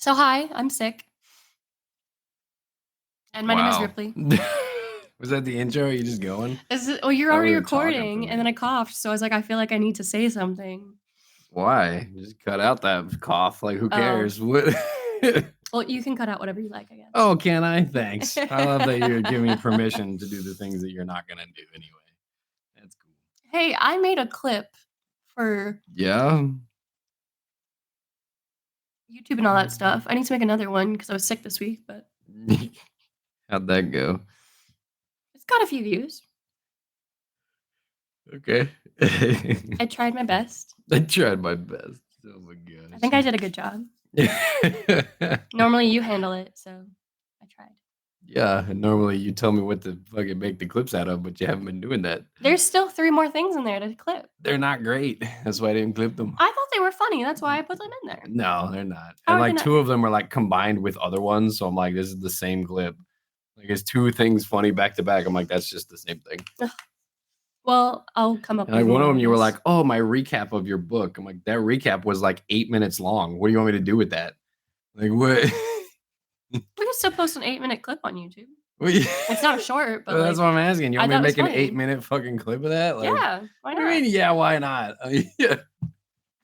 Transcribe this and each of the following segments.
So hi, I'm sick, and my name is Wow. Ripley. Was that the intro? Are you just going? Well, you're Not already really talking for recording, and me. then I coughed, so I was like, I feel like I need to say something. Why? Just cut out that cough. Like, who Oh, cares? What? well, you can cut out whatever you like, I Oh, can I? Thanks. I love that you're giving me guess. permission to do the things that you're not gonna do anyway. That's cool. Hey, I made a clip for Yeah. YouTube and all that stuff. I need to make another one because I was sick this week, but How'd that go? it's got a few views. Okay. I tried my best. I tried my best. Oh my I gosh. think I did a good job. Normally you handle it, so I tried. Yeah, and normally you tell me what to fucking make the clips out of, but you haven't been doing that. There's still 3 more things in there to clip. They're not great. That's why I didn't clip them. I thought they were funny, that's why I put them in there. No, they're not. How And are they like not? 2 of them are like combined with other ones, so I'm like, this is the same clip. Like it's 2 things funny back to back. I'm like, that's just the same thing. Well, I'll come up And with like one of more, them, I you were guess. like, oh, my recap of your book. I'm like, that recap was like 8 minutes long. What do you want me to do with that? Like what? We can still post an 8-minute clip on YouTube. What you- It's not short, but Well, that's like what I'm asking. You I want me to thought it was make an funny. 8-minute fucking clip of that? Like, Yeah, why what do you mean? not? Yeah, why not? I mean, yeah.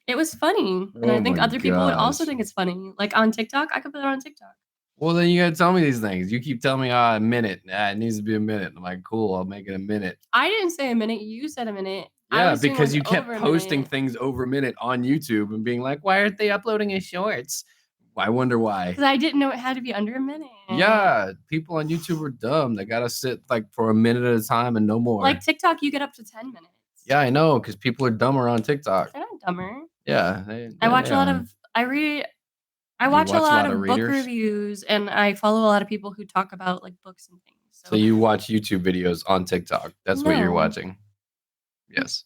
It was funny, and Oh I think my other people would also gosh. think it's funny. Like on TikTok, I could put it on TikTok. Well, then you gotta tell me these things. You keep telling me, a minute. It needs to be a minute. I'm like, cool, I'll make it a minute. I didn't say a minute. You said a minute. I Yeah, was doing because like you kept over a posting minute things over a minute on YouTube and being like, why aren't they uploading as shorts? I wonder why. because I didn't know it had to be under a minute. Yeah, people on YouTube are dumb. They gotta sit like for a minute at a time and no more. Like TikTok, you get up to 10 minutes. Yeah, I know, because people are dumber on TikTok. They're not dumber. Yeah, I watch they a lot are. of. I read. I You watch a watch lot of book readers? reviews, and I follow a lot of people who talk about like books and things. So you watch YouTube videos on TikTok. That's what you're No. watching. Yes.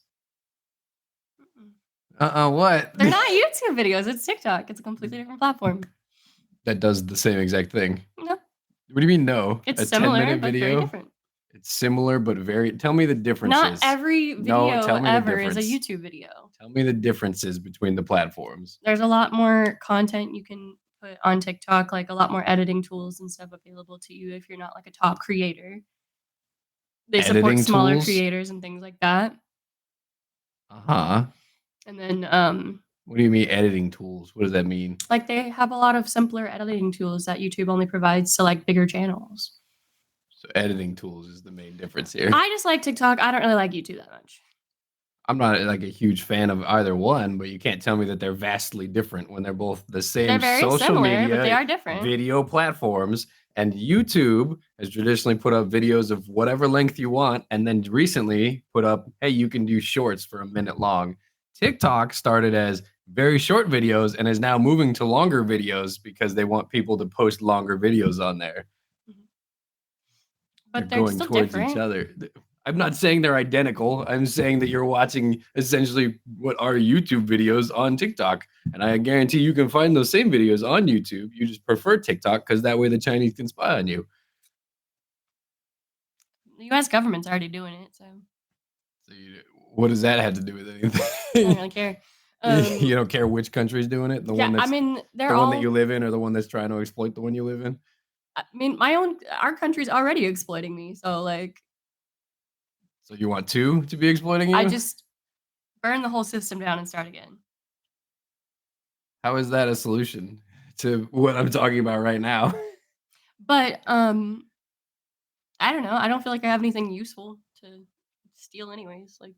Mm-mm. What? They're not YouTube videos. It's TikTok. It's a completely different platform. That does the same exact thing. No, What do you mean no? it's A similar, 10-minute but very video? different. It's similar but very. Tell me the differences. Not every No, video tell me the ever is a difference. YouTube video. Tell me the differences between the platforms. There's a lot more content you can put on TikTok, like a lot more editing tools and stuff available to you if you're not like a top creator. They support Editing smaller tools? creators and things like that. Uh-huh. And then What do you mean editing tools? What does that mean? like they have a lot of simpler editing tools that YouTube only provides to like bigger channels. So editing tools is the main difference here. I just like TikTok. I don't really like YouTube that much. I'm not like a huge fan of either one, but you can't tell me that they're vastly different when they're both the same They're very social similar, media but they are different. video platforms. And YouTube has traditionally put up videos of whatever length you want, and then recently put up, hey, you can do shorts for a minute long. TikTok started as very short videos and is now moving to longer videos because they want people to post longer videos on there. But they're still different. Each other. I'm not saying they're identical. I'm saying that you're watching essentially what are YouTube videos on TikTok. And I guarantee you can find those same videos on YouTube. You just prefer TikTok because that way the Chinese can spy on you. The US government's already doing it, so What does that have to do with anything? I don't really care. You don't care which country's doing it? The one that's they're the all one that you live in or the one that's trying to exploit the one you live in? I mean, our country's already exploiting me, so like So you want two to be exploiting you? I just burn the whole system down and start again. How is that a solution to what I'm talking about right now? But I don't know. I don't feel like I have anything useful to steal anyways. Like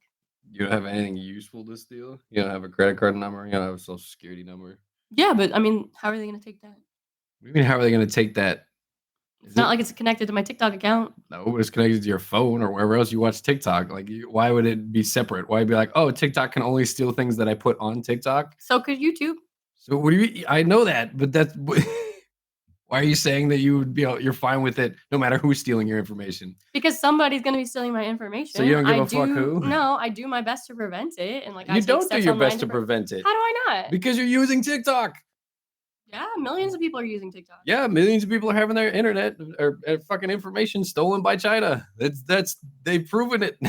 You don't have anything useful to steal? You don't have a credit card number? You don't have a social security number? yeah, but I mean, how are they gonna take that? What do you mean, how are they going to take that? It's not like it's connected to my TikTok account. No, it's connected to your phone or wherever else you watch TikTok. Like, why would it be separate? Why be like, oh, TikTok can only steal things that I put on TikTok? So could YouTube. So what do you? I know that, but that's why are you saying that you would be? You're fine with it, no matter who's stealing your information. Because somebody's gonna be stealing my information. So you don't give a fuck who? No, I do my best to prevent it, and like You don't do your best to prevent it. How do I not? Because you're using TikTok. Yeah, millions of people are using TikTok. Yeah, millions of people are having their internet or fucking information stolen by China. They've proven it.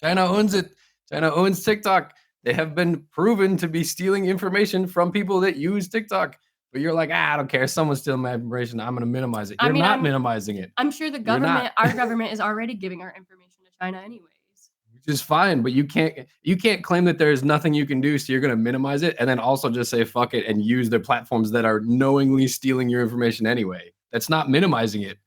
China owns it. China owns TikTok. They have been proven to be stealing information from people that use TikTok. But you're like, I don't care. Someone's stealing my information. I'm going to minimize it. I You're mean, not minimizing it. I'm sure You're not. our government is already giving our information to China anyways. Which is fine, but you can't claim that there's nothing you can do, so you're gonna minimize it and then also just say fuck it and use the platforms that are knowingly stealing your information anyway. That's not minimizing it.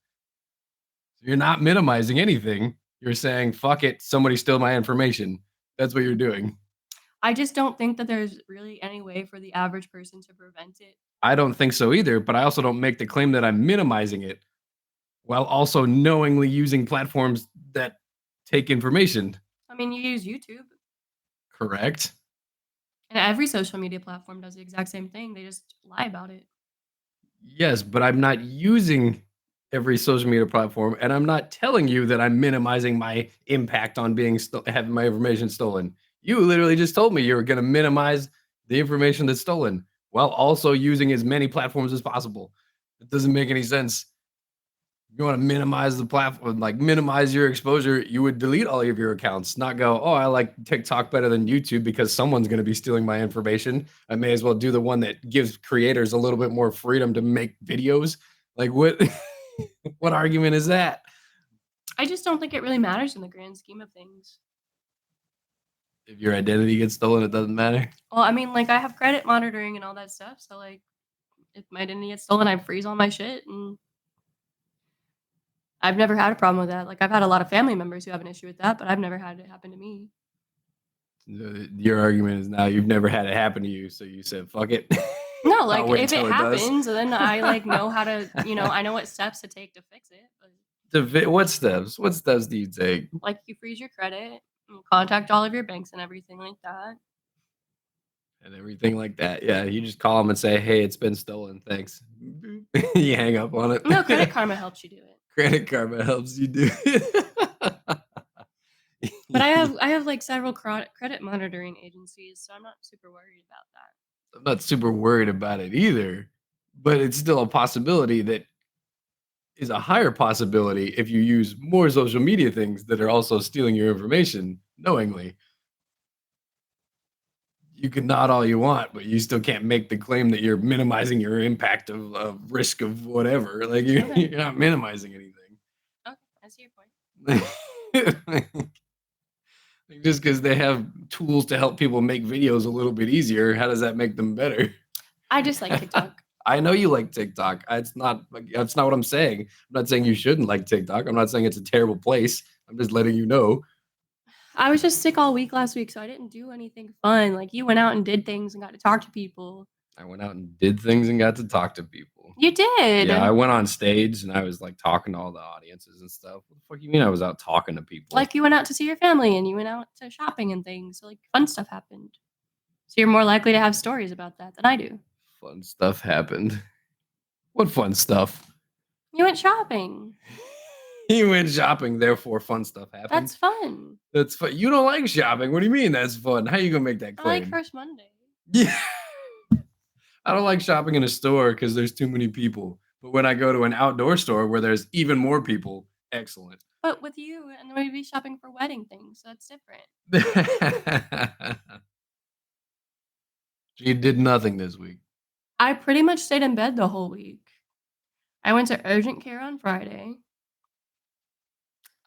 You're not minimizing anything. You're saying fuck it, somebody stole my information. That's what you're doing. I just don't think that there's really any way for the average person to prevent it. I don't think so either, but I also don't make the claim that I'm minimizing it while also knowingly using platforms that take information. I mean, you use YouTube, Correct? and every social media platform does the exact same thing. They just lie about it. Yes, but I'm not using every social media platform, and I'm not telling you that I'm minimizing my impact on having my information stolen. You literally just told me you were going to minimize the information that's stolen while also using as many platforms as possible. It doesn't make any sense. You want to minimize the platform, like minimize your exposure, you would delete all of your accounts, not go, oh, I like TikTok better than YouTube because someone's going to be stealing my information. I may as well do the one that gives creators a little bit more freedom to make videos. Like what what argument is that? I just don't think it really matters in the grand scheme of things. If your identity gets stolen, it doesn't matter. Well, I mean, like I have credit monitoring and all that stuff, so like if my identity gets stolen, I freeze all my shit, and I've never had a problem with that. Like I've had a lot of family members who have an issue with that, but I've never had it happen to me. Your argument is now you've never had it happen to you, so you said fuck it. No, like if it until does. happens, then I like know how to, I know what steps to take to fix it. But What steps? What steps do you take? like you freeze your credit, you contact all of your banks and everything like that. And everything like that. Yeah, you just call them and say, "Hey, it's been stolen. Thanks." You hang up on it. No, Credit Karma helps you do it. Credit Karma helps you do it. But I have like several credit monitoring agencies, so I'm not super worried about that. I'm not super worried about it either, but it's still a possibility that is a higher possibility if you use more social media things that are also stealing your information knowingly. You can nod all you want, but you still can't make the claim that you're minimizing your impact of risk of whatever. Like Okay. you're not minimizing anything. Okay, I see your point. Just because they have tools to help people make videos a little bit easier, how does that make them better? I just like TikTok. I know you like TikTok. That's not what I'm saying. I'm not saying you shouldn't like TikTok. I'm not saying it's a terrible place. I'm just letting you know. I was just sick all week last week, so I didn't do anything fun. Like you went out and did things and got to talk to people. I went out and did things and got to talk to people. You did. Yeah, I went on stage and I was like talking to all the audiences and stuff. What the fuck you mean I was out talking to people? Like you went out to see your family and you went out to shopping and things. So like fun stuff happened. So you're more likely to have stories about that than I do. Fun stuff happened. What fun stuff? You went shopping. You went shopping, therefore fun stuff happened. That's fun. That's fun. You don't like shopping. What do you mean that's fun? How you gonna make that I claim? like First Monday. Yeah. I don't like shopping in a store because there's too many people. But when I go to an outdoor store where there's even more people, excellent. But with you, and then we'd be shopping for wedding things, so that's different. You did nothing this week. I pretty much stayed in bed the whole week. I went to urgent care on Friday.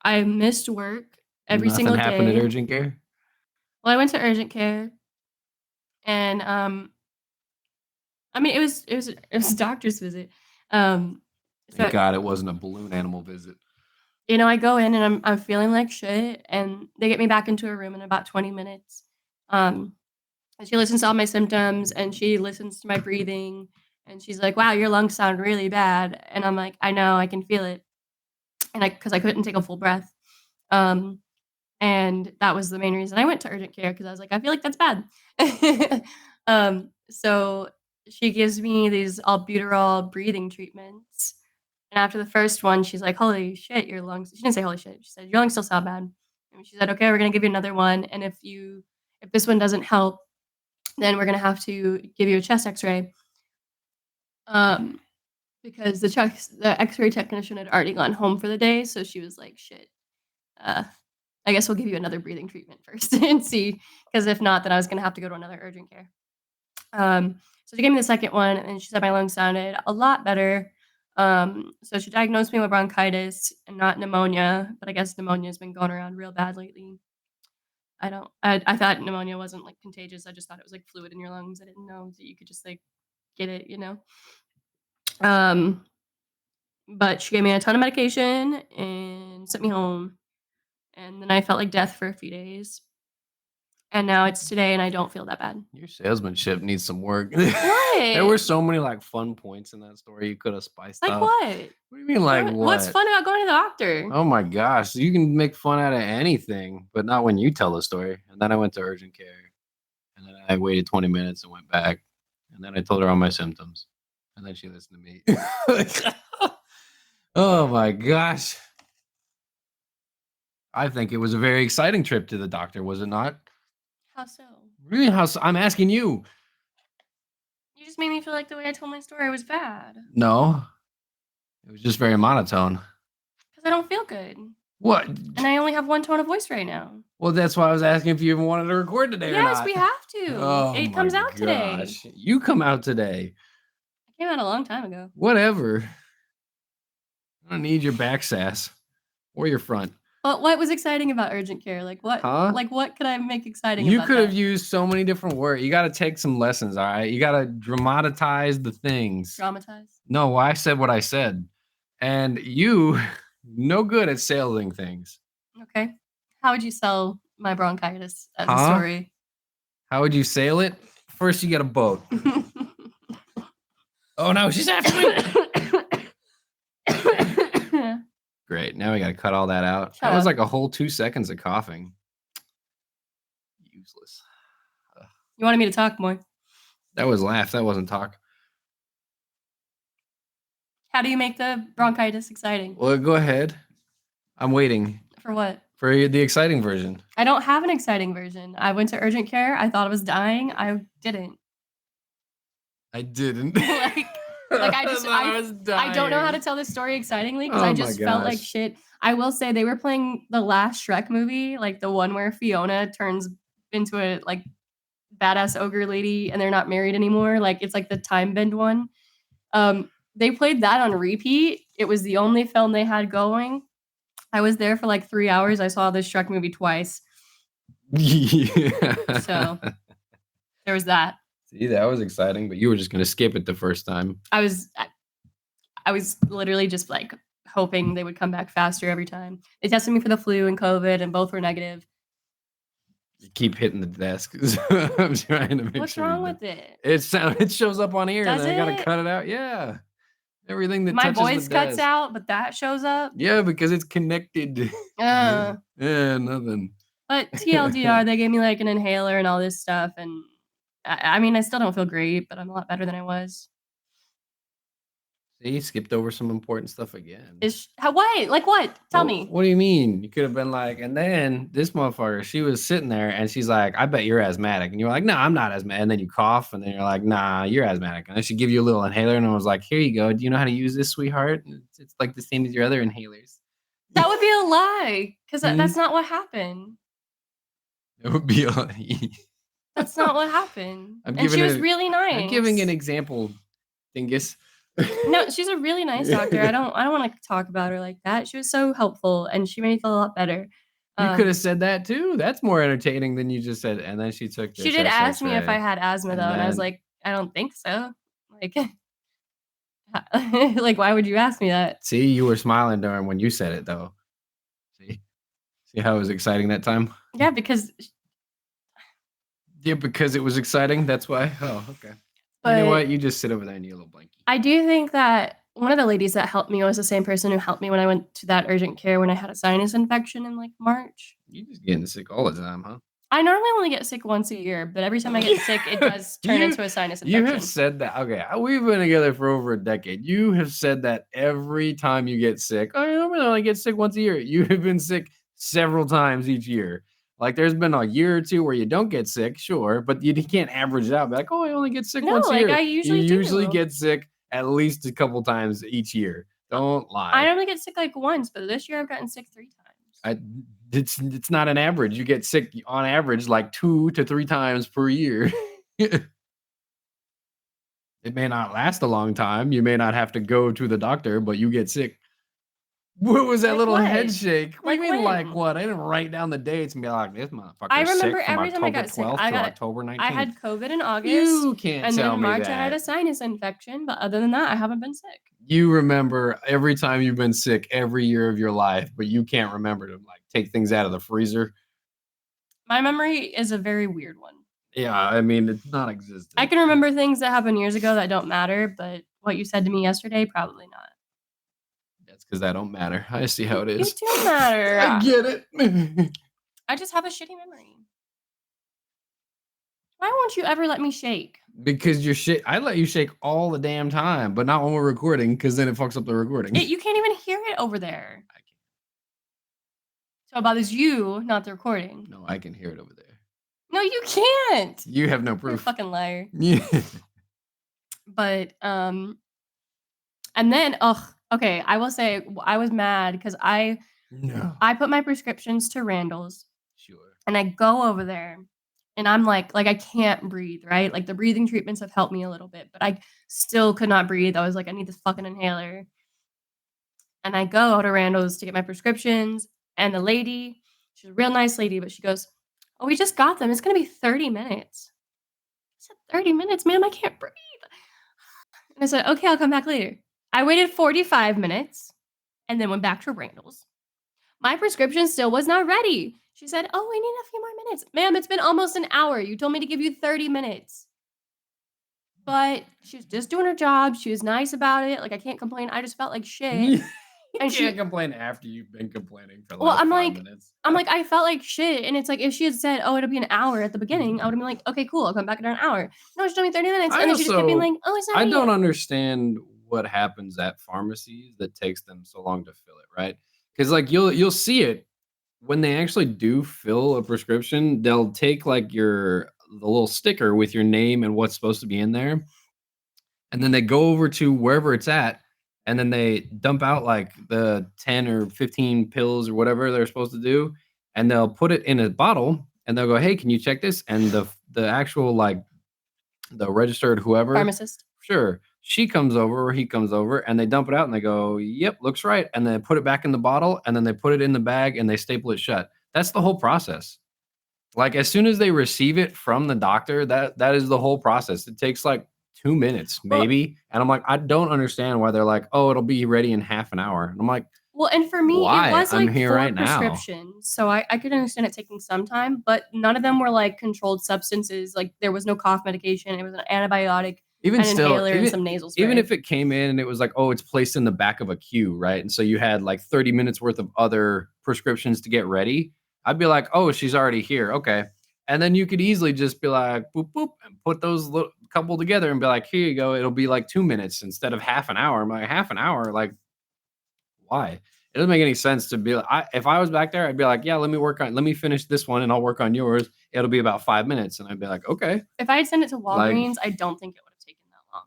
I missed work every single day. Nothing happened at urgent care? Well, I went to urgent care, and I mean it was a doctor's visit. So, Thank God it wasn't a balloon animal visit. I go in and I'm feeling like shit, and they get me back into a room in about 20 minutes. And she listens to all my symptoms, and she listens to my breathing, and she's like, "Wow, your lungs sound really bad." And I'm like, "I know, I can feel it," and because I couldn't take a full breath. And that was the main reason I went to urgent care, because I was like, I feel like that's bad. So she gives me these albuterol breathing treatments. And after the first one, she's like, holy shit, your lungs. She didn't say holy shit. She said, your lungs still sound bad. And she said, okay, we're going to give you another one. And if this one doesn't help, then we're going to have to give you a chest x-ray. Because the x-ray technician had already gone home for the day. So she was like, shit. I guess we'll give you another breathing treatment first and see, because if not, then I was going to have to go to another urgent care. So So she gave me the second one, and she said my lungs sounded a lot better. So she diagnosed me with bronchitis and not pneumonia, but I guess pneumonia's been going around real bad lately. I thought pneumonia wasn't, like, contagious, I just thought it was, like, fluid in your lungs, I didn't know that you could just, like, get it, you know? Um, but she gave me a ton of medication and sent me home, and then I felt like death for a few days, and now it's today, and I don't feel that bad. Your salesmanship needs some work. There were What? so many, like, fun points in that story you coulda spiced Like up. what? What do you mean, like What's what? fun about going to the doctor? Oh my gosh, you can make fun out of anything, but not when you tell the story. And then I went to urgent care, and then I waited 20 minutes and went back, and then I told her all my symptoms, and then she listened to me. Oh my gosh. I think it was a very exciting trip to the doctor, was it not? How so? Really? I'm asking you. You just made me feel like the way I told my story was bad. No, it was just very monotone. 'Cause I don't feel good, What? and I only have one tone of voice right now. Well, that's why I was asking if you even wanted to record today or Yes, not. we have to. Oh It my comes out today. gosh. You come out today. It came out a long time ago. Whatever. I don't need your back sass or your front. But what was exciting about urgent care? Huh? What could I make exciting You about could have that? used so many different words. You got to take some lessons, all right? You got to dramatize the things. Traumatized? No, I said what I said. And you, no good at selling things. Okay. How would you sell my bronchitis as a Huh? story? How would you sail it? First, you get a boat. Oh no, she's after me. Great. Now we got to cut all that out. Shut That was up. like a whole 2 seconds of coughing. Useless. You wanted me to talk more. That was laugh. That wasn't talk. How do you make the bronchitis exciting? Well, go ahead. I'm waiting For what? for the exciting version. I don't have an exciting version. I went to urgent care. I thought I was dying. I didn't. I didn't. Like I just thought was I don't know how to dying. tell this story excitingly because Oh I my just felt like gosh. shit. I will say they were playing the last Shrek movie, like the one where Fiona turns into a like badass ogre lady and they're not married anymore. Like it's like the time bend one. They played that on repeat. It was the only film they had going. I was there for like 3 hours. I saw this Shrek movie twice. Yeah. So there was that. See, that was exciting, but you were just gonna skip it the first time. I was literally just like hoping they would come back faster every time. They tested me for the flu and COVID, and both were negative. You keep hitting the desk. So I'm trying to make What's sure. wrong with it? It shows up on here, and Does then I gotta it? cut it out. Yeah, everything that My touches the voice cuts desk. out, but that shows up. Yeah, because it's connected. Uh, Yeah, nothing. but TLDR, they gave me like an inhaler and all this stuff, and I mean, I still don't feel great, but I'm a lot better than I was. See, skipped over some important stuff again. Is how what? Like what? Tell Well, me. what do you mean? You could have been like, and then this motherfucker, she was sitting there and she's like, I bet you're asthmatic. And you're like, no, I'm not asthmatic. And then you cough, and then you're like, nah, you're asthmatic. And then she give you a little inhaler, and I was like, here you go. Do you know how to use this, sweetheart? And it's like the same as your other inhalers. That would be a lie, because Hmm? that's not what happened. It would be That's not what happened. I'm And giving she was it. really I'm giving an nice. example, dingus. No, she's a really nice doctor. I don't wanna talk about her like that. She was so helpful, and she made me feel a lot better. You could have Um, said that too. That's more entertaining than you just said. And then she took the she did chest ask me if I X-ray, had asthma, though, and and I was then like, "I don't think so." Like like, why would you ask me that? see, you were smiling during when you said it though. See, see how it was exciting that time. Yeah, because Yeah, because it was exciting. That's why. Oh, okay. You know but what? You just sit over there and eat a little blankie. I do think that one of the ladies that helped me was the same person who helped me when I went to that urgent care when I had a sinus infection in, like, March. You just getting sick all the time, huh? I normally only get sick once a year, but every time I get sick, it does turn You into a sinus you have infection. said that. Okay, we've been together for over a decade. You have said that every time you get sick. I normally only get sick once a year. You have been sick several times each year. Like there's been a year or two where you don't get sick, sure, but you can't average it out. Be like, oh, I only get sick No, once a like, year. I You usually usually do. get sick at least a couple times each year. Don't I lie. normally get sick, like, once, but this year I've gotten sick 3 times. I it's not an average. You get sick on average like 2 to 3 times per year. It may not last a long time. You may not have to go to the doctor, but you get sick. What was that Like little head what? shake? What do you Like mean, like when? what? I didn't write down the dates and be like, this I motherfucker's remember sick from every time I October got sick, 12th to October I 19th. had COVID in August, You can't and then tell in me March I had a that. sinus infection, but other than that, I haven't been sick. You remember every time you've been sick every year of your life, but you can't remember to like take things out of the freezer. My memory is a very weird one. Yeah, I mean, it's not I existent. can remember things that happened years ago that don't matter, but what you said to me yesterday, probably not. That's because that don't matter. I see how it You is. do matter. I get it. I just have a shitty memory. Why won't you ever let me shake? Because your shit, I let you shake all the damn time, but not when we're recording, because then it fucks up the recording. You can't even hear it over there. I can, So it bothers you, not the recording. no, I can hear it over there. No, you can't. You have no You're a proof. fucking liar. Yeah. But and then okay, I will say I was mad because No. I put my prescriptions to Randall's Sure. and I go over there and I'm like I can't breathe, right? Like the breathing treatments have helped me a little bit, but I still could not breathe. I was like, I need this fucking inhaler. And I go to Randall's to get my prescriptions, and the lady, she's a real nice lady, but she goes, "Oh, we just got them. It's gonna be 30 minutes." I said, 30 minutes, ma'am, I can't breathe. And I said, okay, I'll come back later. I waited 45 minutes and then went back to Randall's. My prescription still was not ready. She said, oh, I need a few more minutes. Ma'am, it's been almost an hour. You told me to give you 30 minutes. But she was just doing her job. She was nice about it. Like, I can't complain. I just felt like shit. You And can't she, complain after you've been complaining for the well, last 5 minutes. I felt like shit. And it's like, if she had said, oh, it'll be an hour at the beginning, I would have been like, okay, cool. I'll come back in an hour. No, she told me 30 minutes. I And then she just kept being also like, oh, it's not I ready don't yet. understand what happens at pharmacies that takes them so long to fill it, right? Because like you'll see it when they actually do fill a prescription, they'll take like the little sticker with your name and what's supposed to be in there, and then they go over to wherever it's at, and then they dump out like the 10 or 15 pills or whatever they're supposed to do, and they'll put it in a bottle and they'll go, hey, can you check this? And the actual like the registered whoever, Pharmacist. sure, she comes over or he comes over and they dump it out and they go, yep, looks right. And then they put it back in the bottle and then they put it in the bag and they staple it shut. That's the whole process. Like as soon as they receive it from the doctor, that is the whole process. It takes like 2 minutes, Well, maybe. And I'm like, I don't understand why they're like, oh, it'll be ready in half an hour. And I'm like, Well, and for me, it why? was I'm like here 4 right now. prescriptions, so I could understand it taking some time, but none of them were, like, controlled substances, like, there was no cough medication, it was an antibiotic, Even an still, inhaler, and some nasal even spray. if it came in and it was like, oh, it's placed in the back of a queue, right? And so you had like 30 minutes worth of other prescriptions to get ready. I'd be like, oh, she's already here. Okay. And then you could easily just be like, boop, boop, and put those little couple together and be like, here you go. It'll be like 2 minutes instead of half an hour. I'm like, half an hour? Like, why? It doesn't make any sense to be like, if I was back there, I'd be like, yeah, let me finish this one and I'll work on yours. It'll be about 5 minutes. And I'd be like, okay. If I had sent it to Like, Walgreens, I don't think it would have taken that long.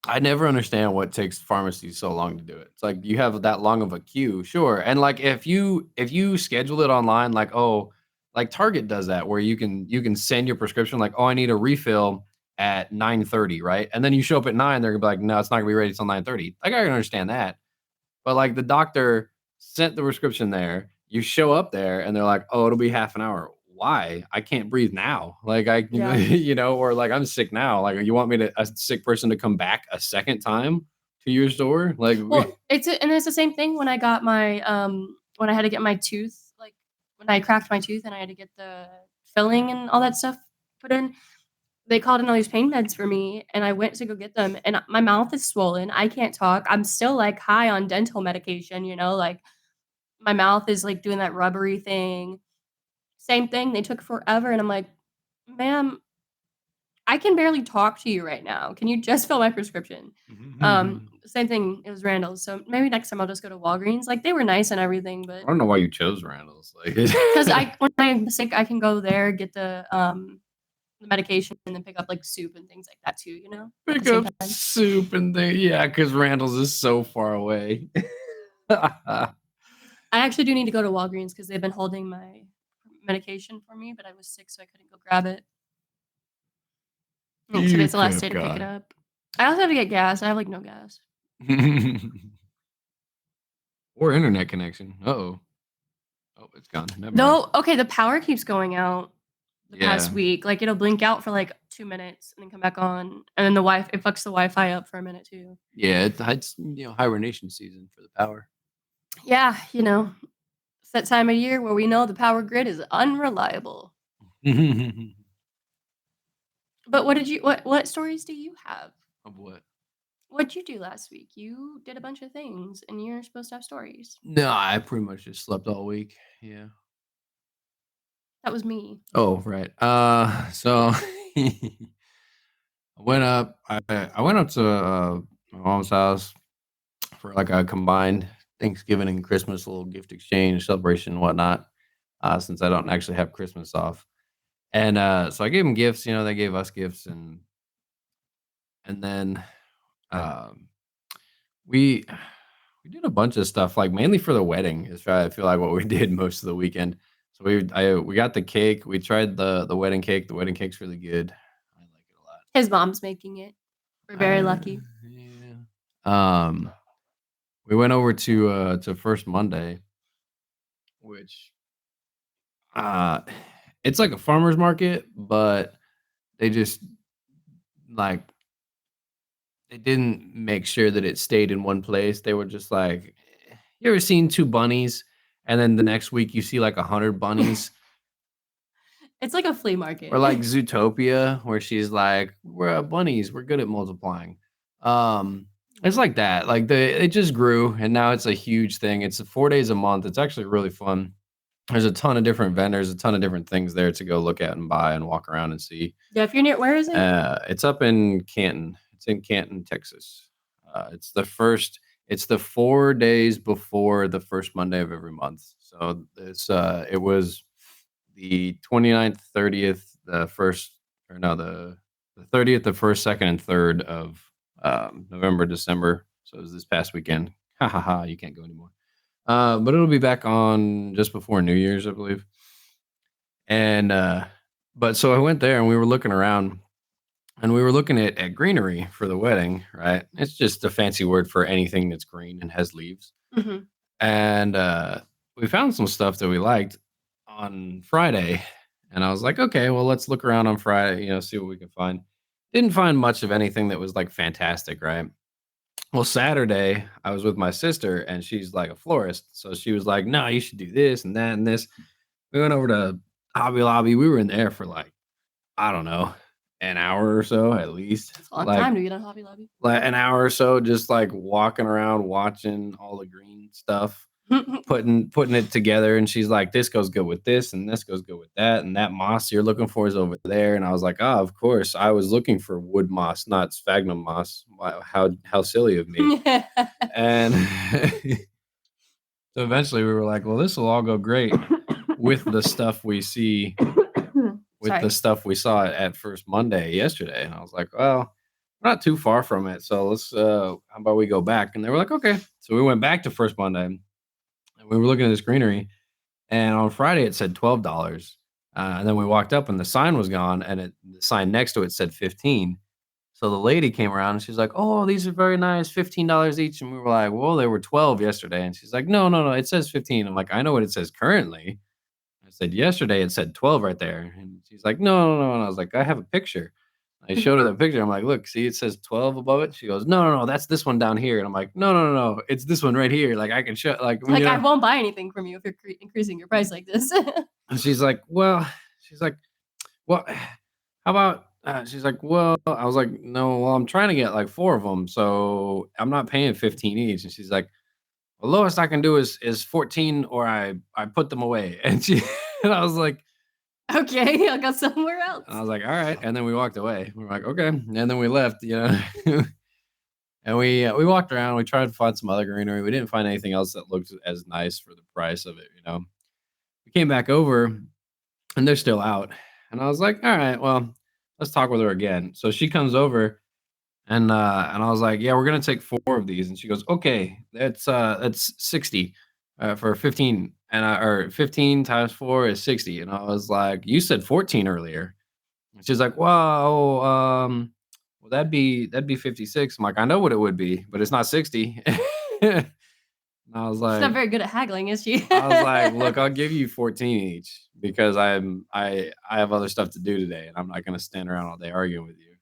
I never understand what takes pharmacies so long to do it. It's like you have that long of a queue, sure. And like if you schedule it online, like oh, like Target does that where you can send your prescription like oh I need a refill at 9:30, right? And then you show up at 9, they're gonna be like no, it's not gonna be ready till 9:30. Like I can understand that, but like the doctor sent the prescription there, you show up there and they're like oh it'll be half an hour. Why? I can't breathe now. Like I, Yeah. or like I'm sick now. Like you want me to a sick person to come back a second time to your store? Like Well, it's the same thing when I got my, when I had to get my tooth, like, when I cracked my tooth and I had to get the filling and all that stuff put in, they called in all these pain meds for me, and I went to go get them, and my mouth is swollen, I can't talk, I'm still, like, high on dental medication, like, my mouth is, like, doing that rubbery thing. Same thing, they took forever, and I'm like, "Ma'am, I can barely talk to you right now. Can you just fill my prescription?" Same thing, it was Randall's, so maybe next time I'll just go to Walgreens. Like, they were nice and everything, I but don't know why you chose Randall's. Like because I when I'm sick, I can go there, get the medication, and then pick up, like, soup and things like that too, at the pick same up time. soup and thing. Yeah, because Randall's is so far away. I actually do need to go to Walgreens because they've been holding my medication for me, but I was sick, so I couldn't go grab it. And You today's the could last day have to pick it gone. up. I also have to get gas. I have, like, no gas. Or internet connection. Uh-oh. Oh, it's gone. Never mind. No, okay, the power keeps going out the past Yeah. week. Like, it'll blink out for, like, 2 minutes and then come back on, and then it fucks the Wi-Fi up for a minute too. Yeah, it's hibernation season for the power. Yeah, it's that time of year where we know the power grid is unreliable. But what stories do you have? Of what? What'd you do last week? You did a bunch of things, and you're supposed to have stories. No, I pretty much just slept all week. Yeah. That was me. Oh, right. So I I went up to my mom's house for like a combined Thanksgiving and Christmas little gift exchange celebration and whatnot. Since I don't actually have Christmas off, and so I gave them gifts. They gave us gifts, and then um, we we did a bunch of stuff, like mainly for the wedding. I feel like what we did most of the weekend. So we got the cake. We tried the wedding cake. The wedding cake's really good. I like it a lot. His mom's making it. We're very lucky. Yeah. We went over to First Monday, which uh, it's like a farmer's market, but they just like they didn't make sure that it stayed in one place. They were just like, you ever seen two bunnies, and then the next week you see like 100 bunnies, It's like a flea or like market. Zootopia, where she's like, we're bunnies, we're good at multiplying. Um, it's like that. Like it just grew, and now it's a huge thing. It's 4 days a month. It's actually really fun. There's a ton of different vendors, a ton of different things there to go look at and buy and walk around and see. Yeah, if you're near, where is it? It's up in Canton. It's in Canton, Texas. It's the first. It's the 4 days before the first Monday of every month. So it was the 29th, 30th, the first, or no, the 30th, the first, second, and third of November, December. So it was this past weekend. Ha ha ha! You can't go anymore. But it'll be back on just before New Year's, I believe. And but so I went there and we were looking around, and we were looking at greenery for the wedding, right? It's just a fancy word for anything that's green and has leaves. Mhm. And we found some stuff that we liked on Friday. And I was like, okay, well, let's look around on Friday, see what we can find. Didn't find much of anything that was like fantastic, right? Well, Saturday, I was with my sister, and she's like a florist. So she was like, no, you should do this and that and this. We went over to Hobby Lobby. We were in there for like, I don't know, an hour or so at least. It's a long time to get on Hobby Lobby. Like an hour or so, just like walking around, watching all the green stuff, putting it together. And she's like, "This goes good with this, and this goes good with that, and that moss you're looking for is over there." And I was like, "Oh, of course. I was looking for wood moss, not sphagnum moss. Wow, how silly of me." And so eventually, we were like, "Well, this will all go great with the stuff we see." With the Sorry. stuff we saw at First Monday yesterday. And I was like, well, we're not too far from it. So how about we go back? And they were like, okay. So we went back to First Monday, and we were looking at this greenery. And on Friday, it said $12. And then we walked up, and the sign was gone. And the sign next to it said 15. So the lady came around, and she's like, oh, these are very nice, $15 each. And we were like, well, they were 12 yesterday. And she's like, no, no, no, it says 15. I'm like, I know what it says currently. I said, yesterday it said 12 right there. And she's like, no, no, no. And I was like, I have a picture. I showed her the picture. I'm like, look, see, it says 12 above it. She goes, no, no, no, that's this one down here. And I'm like, no, no, no, no, it's this one right here. Like I can show, like, Like, I won't buy anything from you if you're increasing your price like this. And she's like, well, how about, she's like, well, I was like, no, well, I'm trying to get like four of them. So I'm not paying 15 each. And she's like, the lowest I can do is 14, or I put them away. And and I was like, Okay, I'll go somewhere else. I was like, all right. And then we walked away. We were like, okay. And then we left, and we walked around. We tried to find some other greenery. We didn't find anything else that looked as nice for the price of it. We came back over, and they're still out. And I was like, all right, well, let's talk with her again. So she comes over, and I was like, yeah, we're gonna take four of these. And she goes, okay, that's 60 for 15, or 15 times four is 60. And I was like, you said 14 earlier. She's like, "Wow, well, that'd be 56." I'm like, "I know what it would be, but it's not 60." And I was She's not like very good at haggling, is she? I was like, "Look, I'll give you 14 each because I have other stuff to do today, and I'm not gonna stand around all day arguing with you."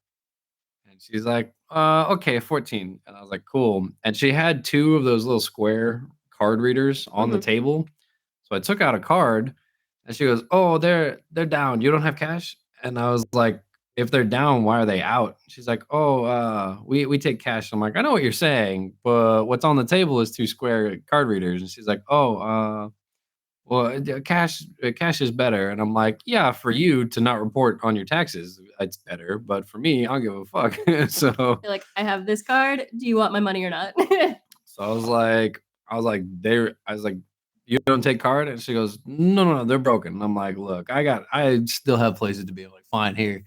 And she's like, okay, 14." And I was like, "Cool." And she had 2 of those little square card readers on the Mhm. table. So I took out a card and she goes, "Oh, they're down. You don't have cash?" And I was like, "If they're down, why are they out?" She's like, "Oh, we take cash." I'm like, "I know what you're saying, but what's on the table is 2 square card readers." And she's like, "Oh, well, cash is better." And I'm like, "Yeah, for you to not report on your taxes, it's better, but for me, I don't give a fuck." So You're like, "I have this card. Do you want my money or not?" so I was like, "You don't take card?" And she goes, "No, no, no, they're broken." And I'm like, "Look, I still have places to be." I'm like, "Fine, here."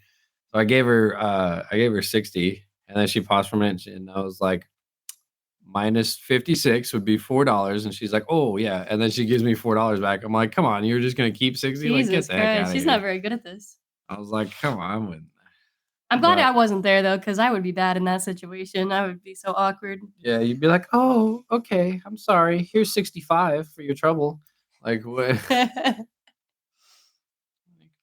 So I gave her 60, and then she paused for a minute, and I was like, minus 56 would be $4. And she's like, "Oh, yeah." And then she gives me $4 back. I'm like, "Come on, you're just gonna keep 60? Like, get Jesus the heck Christ, out of she's not here." very good at this. I was like, "Come on," with I'm glad but I wasn't there though, because I would be bad in that situation. I would be so awkward. yeah, you'd be like, "Oh, okay, I'm sorry. Here's 65 for your trouble." Like, what?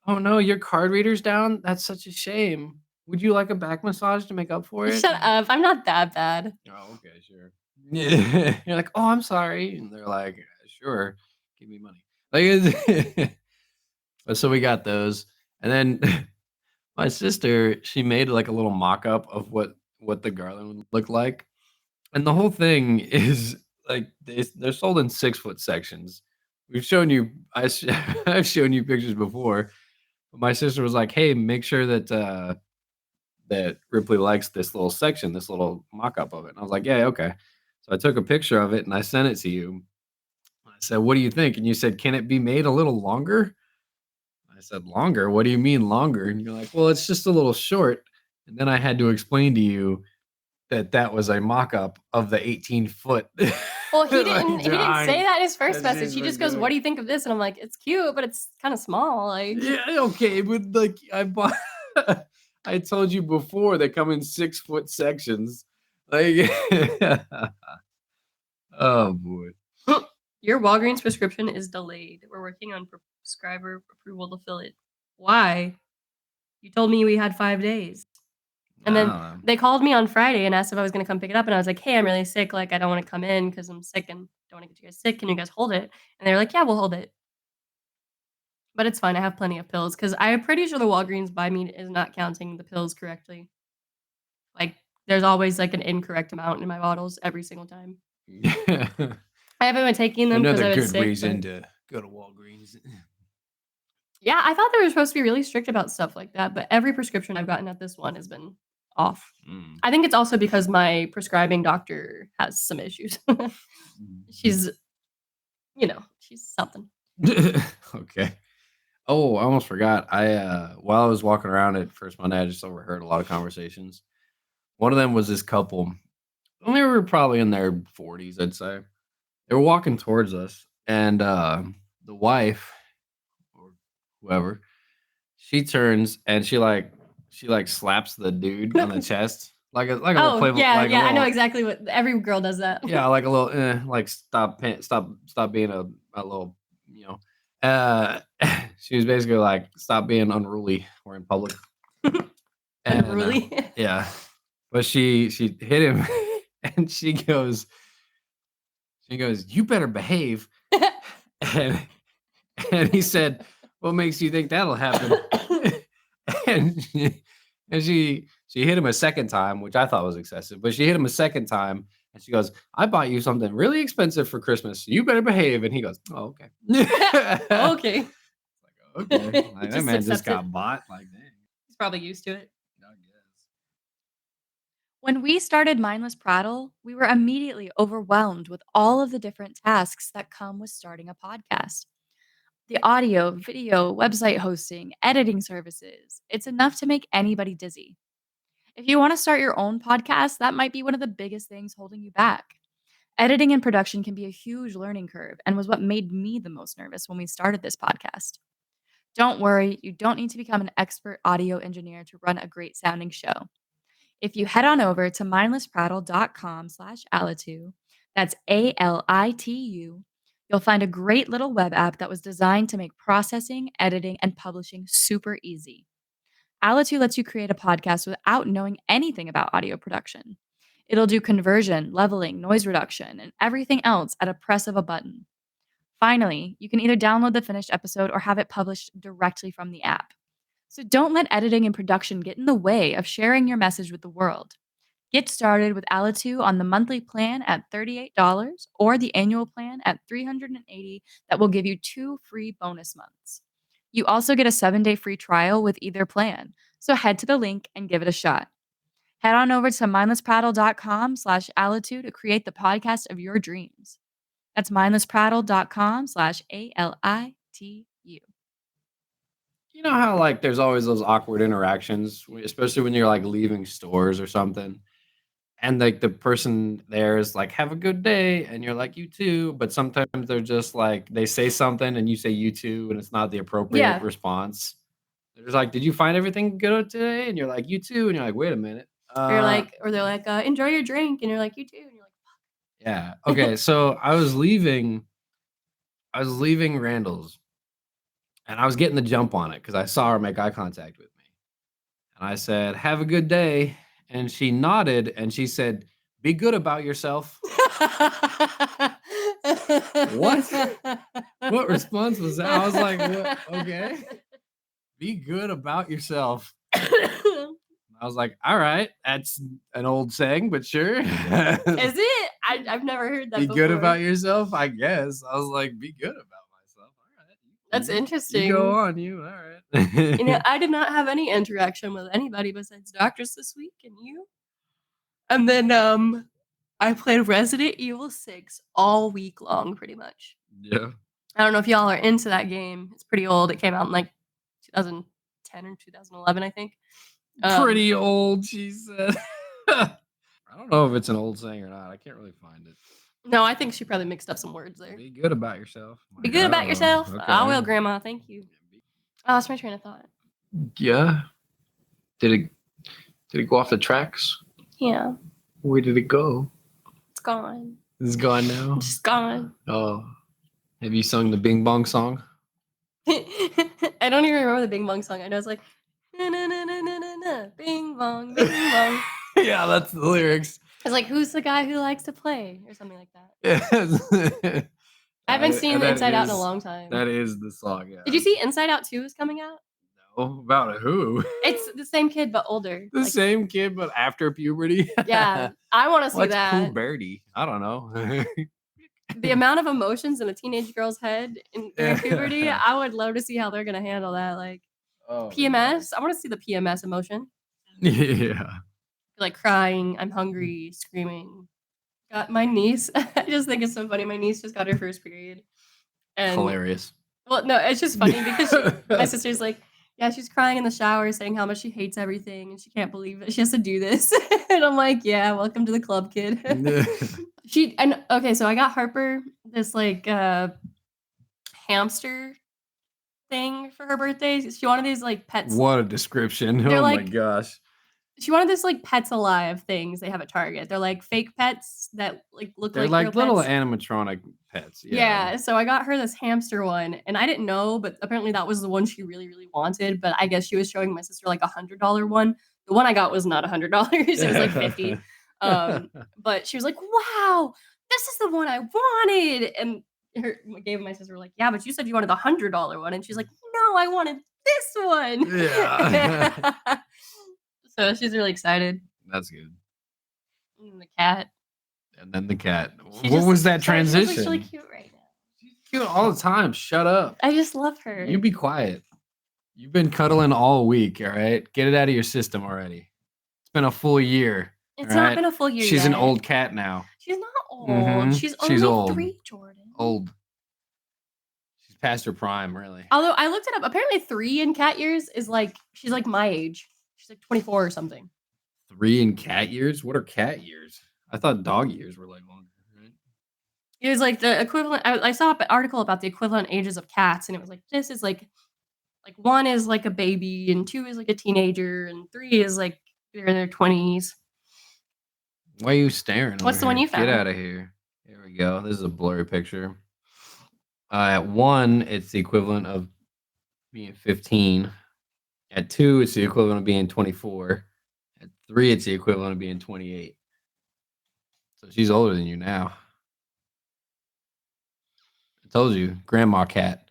"Oh, no, your card reader's down? That's such a shame. Would you like a back massage to make up for it?" Shut up, I'm not that bad. "Oh, okay, sure." Yeah. You're like, "Oh, I'm sorry." And they're like, "Sure, give me money." Like, it's so we got those, and then my sister, she made, like, a little mock-up of what the garland would look like, and the whole thing is, like, they're sold in 6-foot sections. We've shown you I've shown you pictures before, but my sister was like, "Hey, make sure that Ripley likes this little section, this little mock-up of it." And I was like, "Yeah, okay." So I took a picture of it and I sent it to you. I said, "What do you think?" And you said, "Can it be made a little longer?" I said, "Longer? What do you mean longer?" And you're like, "Well, it's just a little short." And then I had to explain to you that that was a mock-up of the 18-foot Well, like he didn't say drawing that in his first that message. she's He been just goes, "What doing. do you think of this?" And I'm like, "It's cute, but it's kinda small." Like, Yeah, okay, but like I bought I told you before they come in 6-foot sections. Like oh boy. "Your Walgreens prescription is delayed. We're working on prescriber approval to fill it." "Why? You told me we had 5 days." And then I they called me on Friday and asked if I was gonna come pick it up, and I was like, "Hey, I'm really sick, like, I don't wanna come in because 'cause I'm sick and don't wanna get you guys sick. Can you guys hold it?" And they were like, "Yeah, we'll hold it." But it's fine, I have plenty of pills because 'cause I'm pretty sure the Walgreens buy me is not counting the pills correctly. Like, there's always, like, an incorrect amount in my bottles every single time. don't I haven't been taking them because Another I was good sick, reason but to go to Walgreens. yeah, I thought they were supposed to be really strict about stuff like that, but every prescription I've gotten at this one has been off. Mm. I think it's also because my prescribing doctor has some issues. She's, she's something. Okay. Oh, I almost forgot. While I was walking around at First Monday, I just overheard a lot of conversations. One of them was this couple, and they were probably in their 40s, I'd say. They were walking towards us, and the wife or whoever, she turns and she slaps the dude on the chest like a little Oh, playful yeah, like a yeah, I know little exactly what every girl does that. yeah like a little like stop being a little you know uh she was basically like stop being unruly or in public and Unruly. yeah but she hit him and she goes you better behave and and he said what makes you think that'll happen and she hit him a second time, which I thought was excessive, but she hit him a second time, and she goes, "I bought you something really expensive for Christmas. You better behave." And he goes, "Oh, okay." Like, Okay. okay, like that Just man just accepts it. got bought. Like, dang, He's probably used to it. I guess. When we started Mindless Prattle, we were immediately overwhelmed with all of the different tasks that come with starting a podcast. The audio, video, website hosting, editing services. It's enough to make anybody dizzy. If you want to start your own podcast, that might be one of the biggest things holding you back. Editing and production can be a huge learning curve and was what made me the most nervous when we started this podcast. Don't worry, you don't need to become an expert audio engineer to run a great sounding show. If you head on over to mindlessprattle.com/Alitu, that's ALITU, you'll find a great little web app that was designed to make processing, editing, and publishing super easy. Alitu lets you create a podcast without knowing anything about audio production. It'll do conversion, leveling, noise reduction, and everything else at a press of a button. Finally, you can either download the finished episode or have it published directly from the app. So don't let editing and production get in the way of sharing your message with the world. Get started with Alitu on the monthly plan at $38 or the annual plan at $380 that will give you 2 free bonus months. You also get a 7-day free trial with either plan, so head to the link and give it a shot. Head on over to mindlessprattle.com/Alitu to create the podcast of your dreams. That's mindlessprattle.com/ALITU. You know how like there's always those awkward interactions, especially when you're like leaving stores or something, and like the person there is like, "Have a good day," and you're like, "You too," but sometimes they're just like they say something and you say, "You too," and it's not the appropriate Yeah. response. They're just like, "Did you find everything good today?" And you're like, "You too," and you're like, "Wait a minute." Or they're like, enjoy your drink, and you're like, you too, and you're like, Yeah. Okay. So I was leaving Randall's, and I was getting the jump on it because I saw her make eye contact with me. And I said, "Have a good day." And she nodded and she said, "Be good about yourself." What? What response was that? I was like, "What? Okay. Be good about yourself." I was like, "All right. That's an old saying, but sure." Is it? I've never heard that Be before. good about yourself, I guess. I was like, "Be good about myself." All right. That's You interesting. go on, you. All right. I did not have any interaction with anybody besides doctors this week and you. And then I played Resident Evil 6 all week long, pretty much. Yeah. I don't know if y'all are into that game. It's pretty old. It came out in like 2010 or 2011, I think. Pretty old, she said. I don't know if it's an old saying or not. I can't really find it. No, I think she probably mixed up some words there. Be good about yourself. Be good about yourself. Okay. I will, Grandma. Thank you. Oh, that's my train of thought. Yeah. Did it go off the tracks? Yeah, Where did it go? it's gone. It's gone now. It's just gone. Oh. Have you sung the Bing Bong song? I don't even remember the Bing Bong song. I know it's like na na na na na na na Bing Bong Bing Bong. Yeah, that's the lyrics. It's like, who's the guy who likes to play or something like that. I haven't seen Inside Out in a long time. That is the song. Yeah. Did you see Inside Out 2 is coming out? No, about who? It's the same kid but older. The same kid, but after puberty. Yeah, I want to see What's that. puberty? I don't know. The amount of emotions in a teenage girl's head during puberty, I would love to see how they're gonna handle that. Like PMS, I want to see the PMS emotion. Yeah. Like crying, I'm hungry, screaming. Got my niece. I just think it's so funny. My niece just got her first period. And Hilarious. well, no, it's just funny because my sister's like, yeah, she's crying in the shower saying how much she hates everything and she can't believe that she has to do this. And I'm like, yeah, welcome to the club, kid. Okay, so I got Harper this like hamster thing for her birthday. She wanted these like pets. What a description. They're Oh my like- gosh. She wanted this like Pets Alive things they have at Target. They're like fake pets that like look They're like like real little pets. animatronic pets. Yeah, so I got her this hamster one, and I didn't know, but apparently that was the one she really, really wanted. But I guess she was showing my sister like $100 one. The one I got was not $100; it was like 50. But she was like, "Wow, this is the one I wanted!" And gave my sister like, "Yeah, but you said you wanted the $100 one," and she's like, "No, I wanted this one." Yeah. So she's really excited. That's good. And the cat. And then the cat. She What just- was that sorry, she transition? looks really cute right now. She's cute all the time. Shut up. I just love her. You be quiet. You've been cuddling all week, all right? Get it out of your system already. It's been a full year. It's all not right? been a full year She's yet. an old cat now. She's not old. Mhm. She's She's only old. 3, Jordan. Old. She's past her prime, really. Although I looked it up, apparently 3 in cat years is like she's like my age. She's like 24 or something. 3 in cat years? What are cat years? I thought dog years were like longer, right? It was like the equivalent. I saw an article about the equivalent ages of cats, and it was like this is like Like 1 is like a baby, and 2 is like a teenager, and 3 is like they're in their 20s. Why are you staring What's over the one here? you Get found? out of here. Here we go. This is a blurry picture. At 1, it's the equivalent of being 15. At 2, it's the equivalent of being 24. At 3, it's the equivalent of being 28. So she's older than you now. I told you, grandma cat.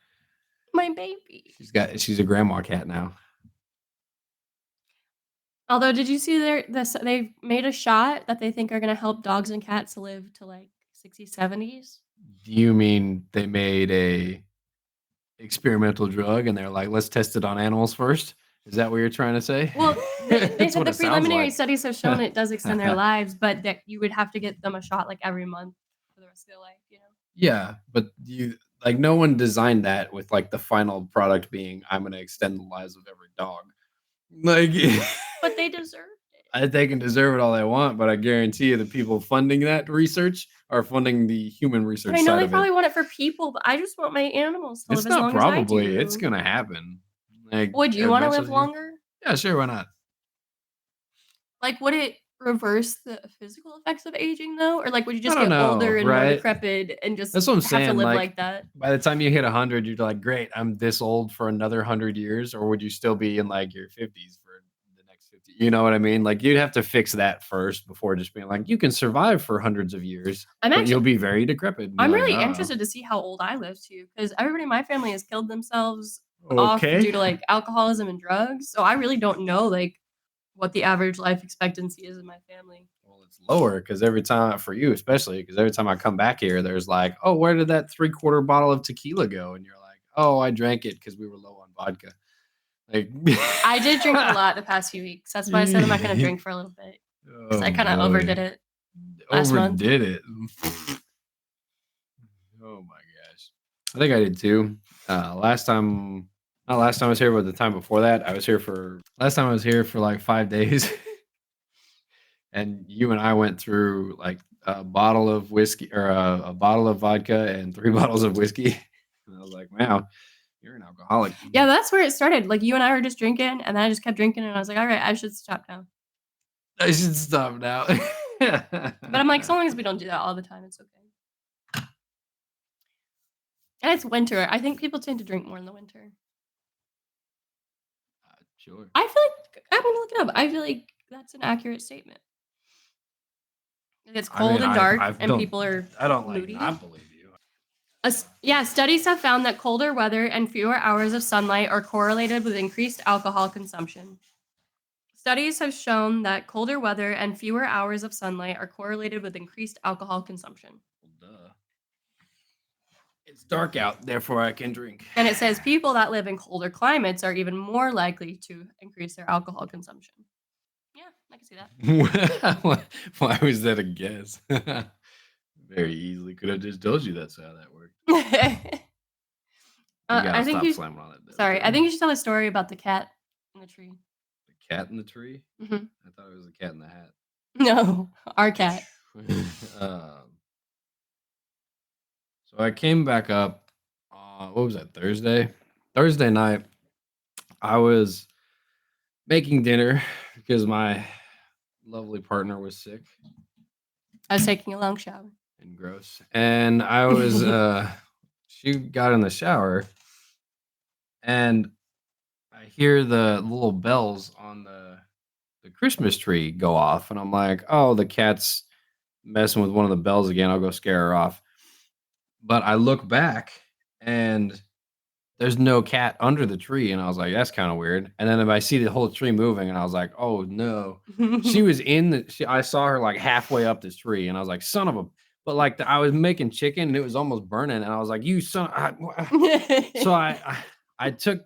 My baby. She's a grandma cat now. Although, did you see they made a shot that they think are gonna help dogs and cats live to like 60s, 70s? Do you mean they made a experimental drug and they're like, let's test it on animals first? Is that what you're trying to say? Well, they That's said what the it sounds preliminary like. studies have shown it does extend their lives, but that you would have to get them a shot like every month for the rest of their life, you know? Yeah, but you like no one designed that with like the final product being I'm going to extend the lives of every dog. Like But they deserved it. they can deserve it all they want, but I guarantee you the people funding that research are funding the human And research I know side they of it. probably want it for people, but I just want my animals to It's live as not long as I probably, it's do. going to happen. Like Would you wanna live eventually. longer? Yeah, sure, why not? Like, would it reverse the physical effects of aging though? Or like would you I just don't get know, older and more right? decrepit and just That's what I'm have to saying. live Like, like that? by the time you hit 100, you're like, great, I'm this old for another 100 years, or would you still be in like your 50s for the next 50? You know what I mean? Like, you'd have to fix that first before just being like, you can survive for hundreds of years, I'm but actually you'll be very decrepit. And you're I'm like, really oh, interested to see how old I live too, because everybody in my family has killed themselves off okay. due to like alcoholism and drugs. So I really don't know like what the average life expectancy is in my family. Well, it's lower because every time for you, especially because every time I come back here, there's like, oh, where did that 3/4 bottle of tequila go? And you're like, oh, I drank it because we were low on vodka. Like, I did drink a lot the past few weeks. That's why I said I'm not gonna drink for a little bit. 'Cause Oh I kind of overdid boy, it last month. overdid it. Oh my gosh, I think I did too. Last time, not last time I was here, but the time before that, I was here for. Last time I was here for like 5 days, and you and I went through like a bottle of whiskey or a bottle of vodka and 3 bottles of whiskey. And I was like, wow, you're an alcoholic. Yeah, that's where it started. Like you and I were just drinking, and then I just kept drinking, and I was like, all right, I should stop now. I should stop now. But I'm like, so long as we don't do that all the time, it's okay. And it's winter. I think people tend to drink more in the winter. Sure. I feel like I'm gonna look it up. I feel like that's an accurate statement. Like, it's cold and dark, and people are I don't like moody. not believe you. Yeah, studies have found that colder weather and fewer hours of sunlight are correlated with increased alcohol consumption. Studies have shown that colder weather and fewer hours of sunlight are correlated with increased alcohol consumption. Well, duh. It's dark out, therefore I can drink. And it says people that live in colder climates are even more likely to increase their alcohol consumption. Yeah, I can see that. Why was that a guess? Very easily could have just told you that's how that worked. You gotta I think stop you. slamming on that. Sorry, I think you should tell a story about the cat in the tree. The cat in the tree. Hmm. I thought it was the cat in the hat. No, our cat. So I came back up. What was that? Thursday. Thursday night. I was making dinner because my lovely partner was sick I was taking a long shower. and gross, and I was. She got in the shower, and I hear the little bells on the Christmas tree go off, and I'm like, oh, the cat's messing with one of the bells again. I'll go scare her off. But I look back and there's no cat under the tree, and I was like, that's kind of weird. And then I see the whole tree moving, and I was like, oh no. She was in I saw her like halfway up this tree, and I was like, son of a. But like I was making chicken, and it was almost burning, and I was like, you son. So I turned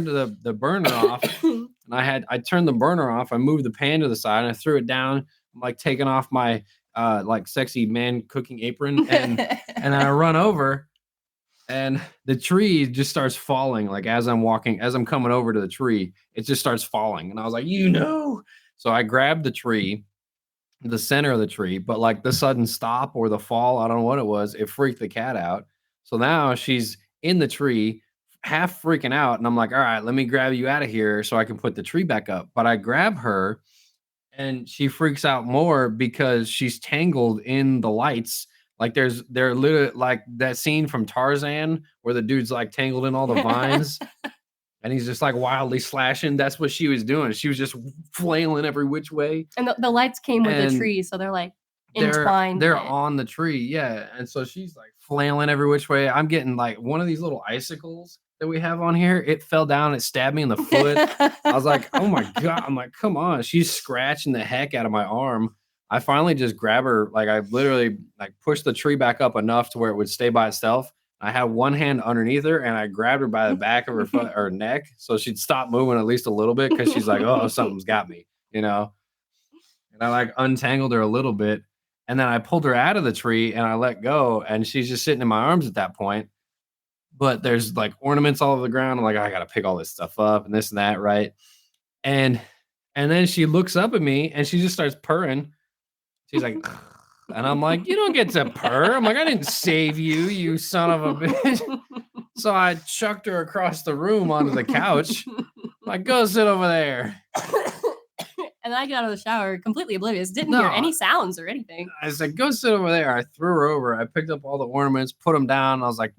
the burner off, and I turned the burner off. I moved the pan to the side, and I threw it down. I'm like taking off my like sexy man cooking apron, and I run over, and the tree just starts falling. Like as I'm coming over to the tree, it just starts falling, and I was like, So I grabbed the tree, the center of the tree, but like the sudden stop or the fall, I don't know what it was. It freaked the cat out. So now she's in the tree, half freaking out, and I'm like, all right, let me grab you out of here so I can put the tree back up. But I grab her, and she freaks out more because she's tangled in the lights. Like they're literally like that scene from Tarzan where the dude's like tangled in all the vines and he's just like wildly slashing. That's what she was doing. She was just flailing every which way. And the lights came with the And tree, so they're like they're entwined in they're it. on the tree, yeah. And so she's like flailing every which way. I'm getting like one of these little icicles that we have on here. It fell down, it stabbed me in the foot. I was like, oh my God. I'm like, come on. She's scratching the heck out of my arm. I finally just grab her, like I literally like pushed the tree back up enough to where it would stay by itself. I had one hand underneath her and I grabbed her by the back of her foot or neck so she'd stop moving at least a little bit because she's like, oh, something's got me, you know. And I like untangled her a little bit. And then I pulled her out of the tree and I let go. And she's just sitting in my arms at that point. But there's like ornaments all over the ground. I'm like, I gotta pick all this stuff up and this and that, right? And and then she looks up at me and she just starts purring. She's like, and I'm like, you don't get to purr. I'm like, I didn't save you, you son of a bitch. So I chucked her across the room onto the couch. I'm like, go sit over there. And I got out of the shower completely oblivious. Didn't hear any sounds or anything. I said, go sit over there. I threw her over. I picked up all the ornaments, put them down. I was like,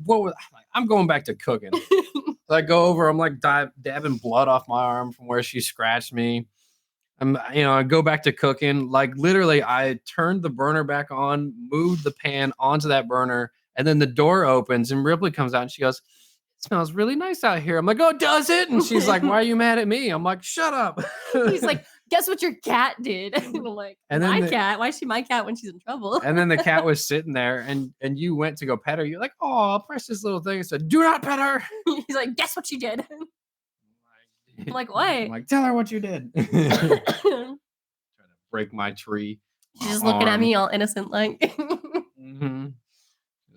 I'm going back to cooking. So I go over. I'm like dabbing blood off my arm from where she scratched me. I go back to cooking. Like literally, I turned the burner back on, moved the pan onto that burner, and then the door opens and Ripley comes out and she goes, it smells really nice out here. I'm like, oh, does it? And she's like, why are you mad at me? I'm like, shut up. He's like, guess what your cat did? And I'm like, And then my cat? Why is she my cat when she's in trouble? And then the cat was sitting there and you went to go pet her. You're like, oh, precious little thing. I said, do not pet her. He's like, guess what she did? I'm like, what? I'm like, tell her what you did. Trying to break my tree. She's just looking at me all innocent like. Mm-hmm.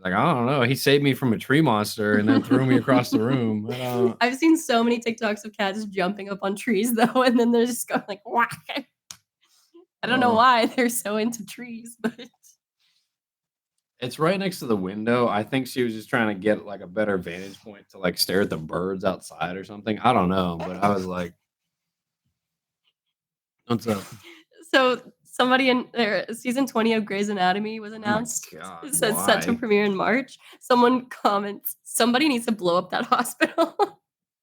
Like, I don't know. He saved me from a tree monster and then threw me across the room. I've seen so many TikToks of cats jumping up on trees though, and then they're just going like whack. I don't know why they're so into trees, but it's right next to the window. I think she was just trying to get like a better vantage point to like stare at the birds outside or something. I don't know, but I was like, what's up? So somebody in there, season 20 of Grey's Anatomy was announced. Oh my God, it says set to why? premiere in March. Someone comments, somebody needs to blow up that hospital.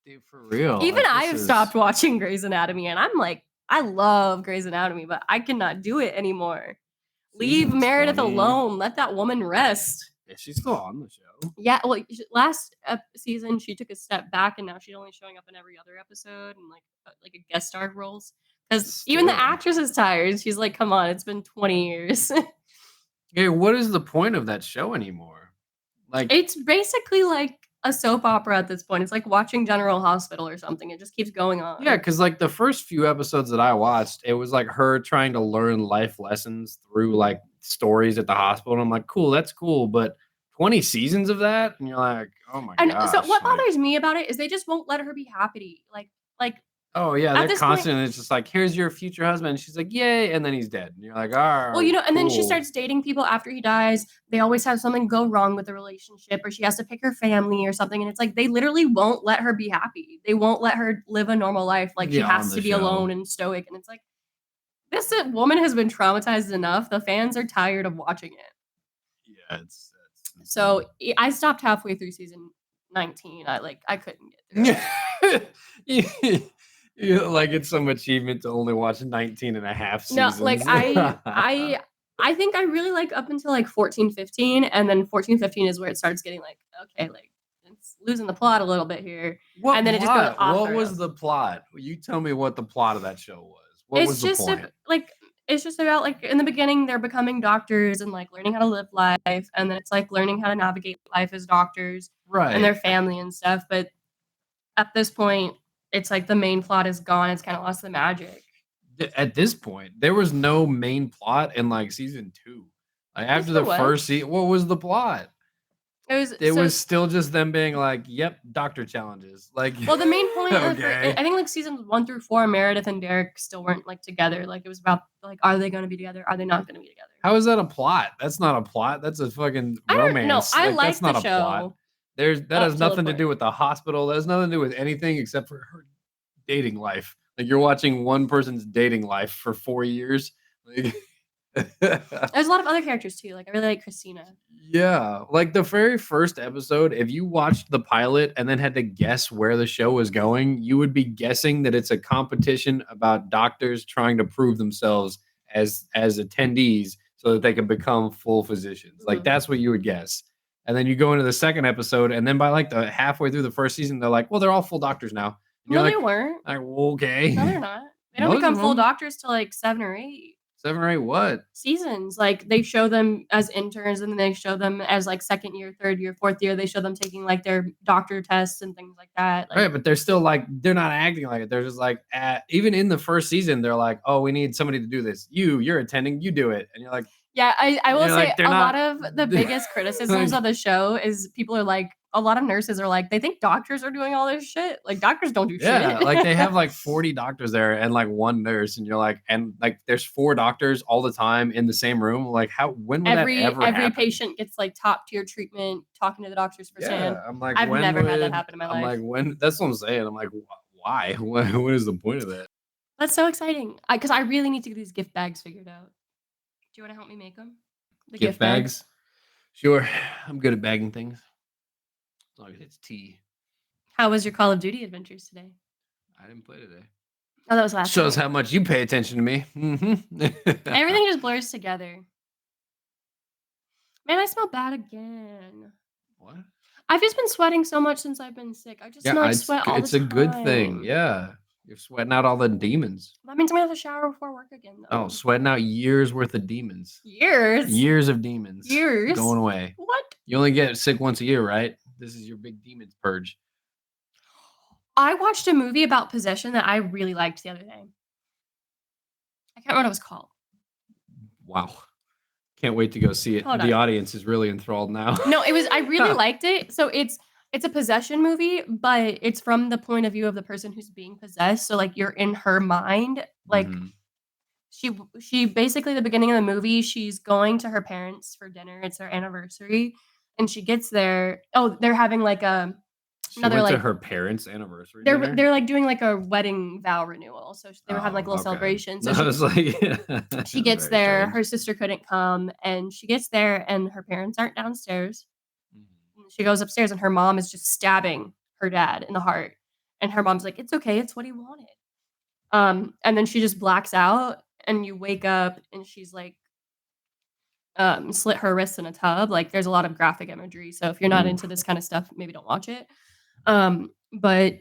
Dude, for real. Even like, I have stopped watching Grey's Anatomy, and I'm like, I love Grey's Anatomy, but I cannot do it anymore. Leave Meredith alone. Let that woman rest. Is she still on the show? Yeah, well, last season she took a step back, and now she's only showing up in every other episode and like a guest star roles. Because even the actress is tired. She's like, come on, it's been 20 years. Hey, what is the point of that show anymore? Like, it's basically like a soap opera at this point. It's like watching General Hospital or something. It just keeps going on. yeah, because like the first few episodes that I watched, it was like her trying to learn life lessons through like stories at the hospital. And I'm like, cool, that's cool, but 20 seasons of that, and you're like, oh my gosh. So what bothers me about it is they just won't let her be happy. Like. Oh yeah, they're constant. It's just like, here's your future husband. And she's like, yay, and then he's dead. And you're like, all right. Well, and then she starts dating people after he dies. They always have something go wrong with the relationship, or she has to pick her family or something. And it's like they literally won't let her be happy. They won't let her live a normal life. Like she has to be alone and stoic. And it's like this woman has been traumatized enough. The fans are tired of watching it. Yeah, so I stopped halfway through season 19. I couldn't get through it. Like it's some achievement to only watch 19 and a half seasons. No, like I think I really like up until like 14, 15, and then 14, 15 is where it starts getting like, okay, like it's losing the plot a little bit here. And then it just goes off. What was the plot? You tell me what the plot of that show was. What was the point? It's just about like in the beginning they're becoming doctors and like learning how to live life, and then it's like learning how to navigate life as doctors, right, and their family and stuff. But at this point, it's like the main plot is gone. It's kind of lost the magic. At this point, there was no main plot in like season 2. Like after the first season, what was the plot? It was still just them being like, "Yep, doctor challenges." Like, well, the main point, I think like seasons 1 through 4, Meredith and Derek still weren't like together. Like it was about like, are they going to be together? Are they not going to be together? How is that a plot? That's not a plot. That's a fucking romance. No, I like the show. That Up has till a nothing to point. do with the hospital. That has nothing to do with anything except for her dating life. Like you're watching one person's dating life for 4 years. Like, There's a lot of other characters too. Like I really like Christina. yeah, like the very first episode, if you watched the pilot and then had to guess where the show was going, you would be guessing that it's a competition about doctors trying to prove themselves as attendees so that they can become full physicians. Like Mhm. that's what you would guess. And then you go into the second episode, and then by like the halfway through the first season, they're like, "Well, they're all full doctors now." And you're No, they like, weren't. "Well, okay." No, they're not. They don't Most become of full them, doctors till like 7 or 8 7 or 8 what? seasons. Like they show them as interns, and then they show them as like second year, third year, fourth year. They show them taking like their doctor tests and things like that. Like Right, but they're still like they're not acting like it. They're just like even in the first season, they're like, "Oh, we need somebody to do this. You're attending, you do it." And you're like, yeah, I will say they're a lot not of the biggest criticisms like, of the show is people are like a lot of nurses are like they think doctors are doing all this shit. Like doctors don't do yeah, shit. like they have like 40 doctors there and like one nurse, and you're like, and like there's 4 doctors all the time in the same room. Like, how when would that ever every happen? patient gets like top tier treatment, talking to the doctors firsthand. Yeah, I'm like, I've when never had that would happen in my I'm life. like, when that's what I'm saying. I'm like, why? What is the point of that? That's so exciting. Because I really need to get these gift bags figured out. Do you want to help me make them? The Gift bags? Sure, I'm good at bagging things. As long as it's tea. How was your Call of Duty adventures today? I didn't play today. Oh, that was last Shows night. how much you pay attention to me. Everything just blurs together. Man, I smell bad again. What? I've just been sweating so much since I've been sick. I just smell like sweat all it's the a time. good thing. Yeah. You're sweating out all the demons. That means I'm gonna have to shower before work again, though. Oh, sweating out years worth of demons. Years? Years of demons. Years? Going away. What? You only get sick once a year, right? This is your big demons purge. I watched a movie about possession that I really liked the other day. I can't remember what it was called. Wow. Can't wait to go see it. Hold The on. audience is really enthralled now. No, it was I really liked it. So it's a possession movie, but it's from the point of view of the person who's being possessed. So like you're in her mind. Like Mhm. she basically the beginning of the movie, she's going to her parents for dinner. It's their anniversary. And she gets there. Oh, they're having like She another went to like her parents' anniversary they're dinner? they're like doing like a wedding vow renewal. So they were having like a little okay. celebration. So I was like, she gets there. Her sister couldn't come, and she gets there, and her parents aren't downstairs. She goes upstairs, and her mom is just stabbing her dad in the heart. And her mom's like, "It's okay. It's what he wanted." And then she just blacks out, and you wake up, and she's like, slit her wrists in a tub. Like, there's a lot of graphic imagery. So if you're not into this kind of stuff, maybe don't watch it. But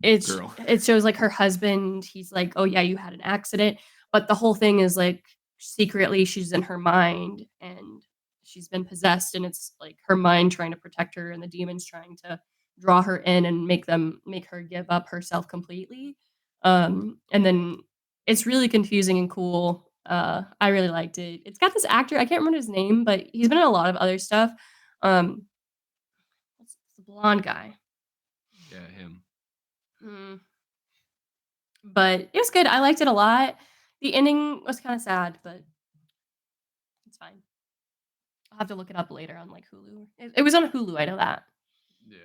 Girl. it shows like her husband. He's like, "Oh yeah, you had an accident," but the whole thing is like secretly she's in her mind and she's been possessed, and it's like her mind trying to protect her, and the demons trying to draw her in and make her give up herself completely. And then it's really confusing and cool. I really liked it. It's got this actor, I can't remember his name, but he's been in a lot of other stuff. What's the blonde guy? Yeah, him. But it was good. I liked it a lot. The ending was kind of sad, but it's fine. I'll have to look it up later on like Hulu. It was on Hulu, I know that. Yeah.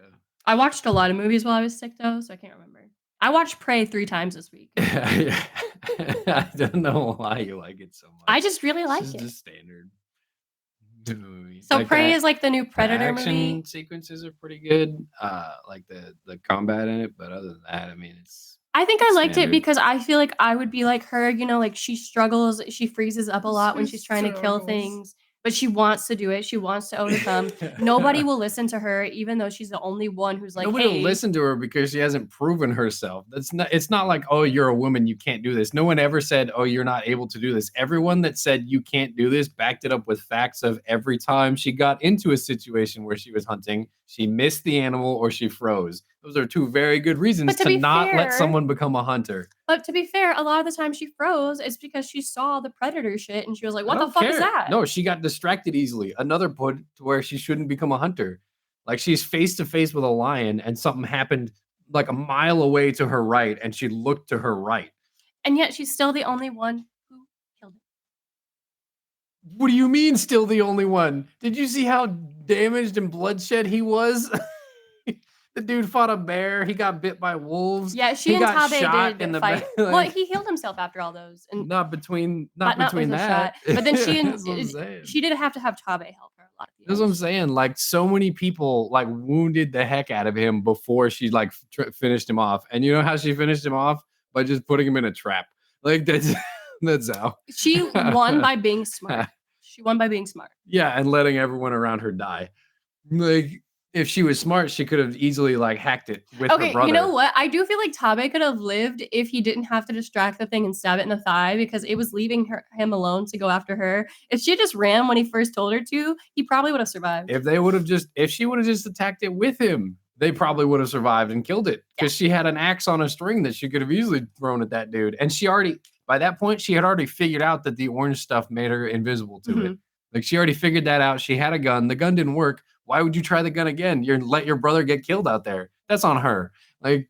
I watched a lot of movies while I was sick though, so I can't remember. I watched Prey 3 times this week. I don't know why you like it so much. I just really like It's it. just standard movie. So Like Prey that- is like the new the Predator action movie. sequences are pretty good. Like the combat in it, but other than that, I mean, it's I think I liked it standard. because I feel like I would be like her, like she struggles, she freezes up a lot when she's trying to kill things, but she wants to do it. She wants to overcome. Nobody will listen to her, even though she's the only one who's like, Nobody hey, will listen to her because she hasn't proven herself. It's not like, oh, you're a woman, you can't do this. No one ever said, oh, you're not able to do this. Everyone that said you can't do this backed it up with facts of every time she got into a situation where she was hunting, she missed the animal or she froze. Those are 2 very good reasons But to to be not fair- let someone become a hunter. But to be fair, a lot of the time she froze is because she saw the predator shit and she was like, I what the don't fuck is care. that? No, she got distracted easily. Another put to where she shouldn't become a hunter. Like she's face to face with a lion and something happened like a mile away to her right and she looked to her right. And yet she's still the only one who killed it. What do you mean still the only one? Did you see how damaged and bloodshed he was? The dude fought a bear. He got bit by wolves. Yeah, she He and got Tabe shot did in the fight. back. Well, Like, he healed himself after all those, and not between not with a shot. that. But then That's what I'm saying. she did have to have Tabe help her a lot at the That's what I'm end. saying. Like, so many people like wounded the heck out of him before she like finished him off. And you know how she finished him off? By just putting him in a trap. Like, that's that's how. She won by being smart. She won by being smart. Yeah, and letting everyone around her die. Like, if she was smart, she could have easily like hacked it with her Okay, brother. you know what? I do feel like Tabe could have lived if he didn't have to distract the thing and stab it in the thigh because it was leaving him alone to go after her. If she just ran when he first told her to, he probably would have survived. If she would have just attacked it with him, they probably would have survived and killed it because she had an axe on a string that she could have easily thrown at that dude. And by that point, she had already figured out that the orange stuff made her invisible to it. Like, she already figured that out. She had a gun. The gun didn't work. Why would you try the gun again? You let your brother get killed out there. That's on her. Like,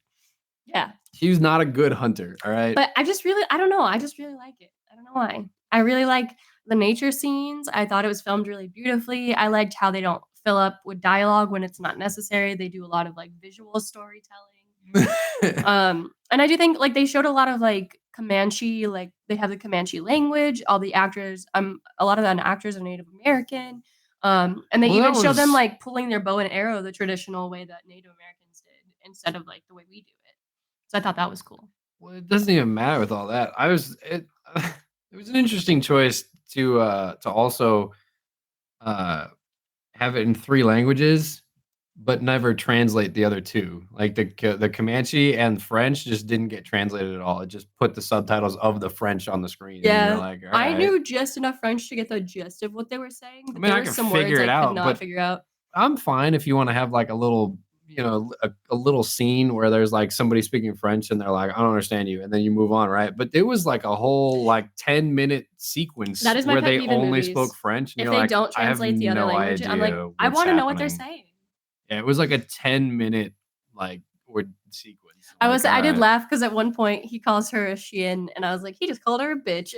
Yeah. She's not a good hunter. All right. But I don't know. I just really like it. I don't know why. I really like the nature scenes. I thought it was filmed really beautifully. I liked how they don't fill up with dialogue when it's not necessary. They do a lot of like visual storytelling. And I do think like they showed a lot of like Comanche, like they have the Comanche language. All the actors, a lot of the actors are Native American. And they even show them like pulling their bow and arrow the traditional way that Native Americans did instead of like the way we do it. So I thought that was cool. Well, it doesn't even matter with all that. It was an interesting choice to also have it in 3 languages, but never translate the other 2. Like the Comanche and French just didn't get translated at all. It just put the subtitles of the French on the screen. Yeah, and you're like, all I right. knew just enough French to get the gist of what they were saying. But I mean, there I were can some figure words it I out, could not but figure out. I'm fine if you want to have like a little, a little scene where there's like somebody speaking French and they're like, I don't understand you, and then you move on, right? But it was like a whole like 10-minute sequence That is my where pet they peeve in only movies. spoke French, and If you're they like, don't I have translate the other no language, I'm like, idea I what's want to know what they're happening. saying. Yeah, it was like a 10-minute like word sequence. I did laugh because at one point he calls her a Shein, and I was like, he just called her a bitch.